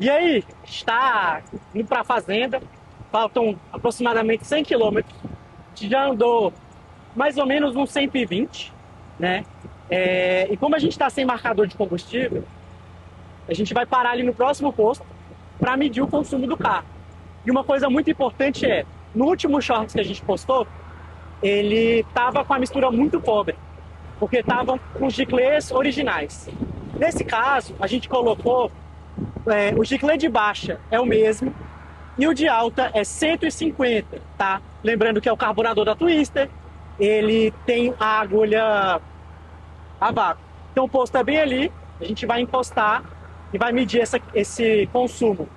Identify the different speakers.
Speaker 1: E aí, está indo para a fazenda, faltam aproximadamente 100 quilômetros, já andou mais ou menos uns 120, né? E como a gente está sem marcador de combustível, a gente vai parar ali no próximo posto para medir o consumo do carro. E uma coisa muito importante é, no último shorts que a gente postou, ele tava com a mistura muito pobre, porque estavam com os giclês originais. Nesse caso, a gente colocou o giclê de baixa é o mesmo e o de alta é 150, tá? Lembrando que é o carburador da Twister, ele tem a agulha a vácuo. Então o posto é bem ali, a gente vai encostar e vai medir esse consumo.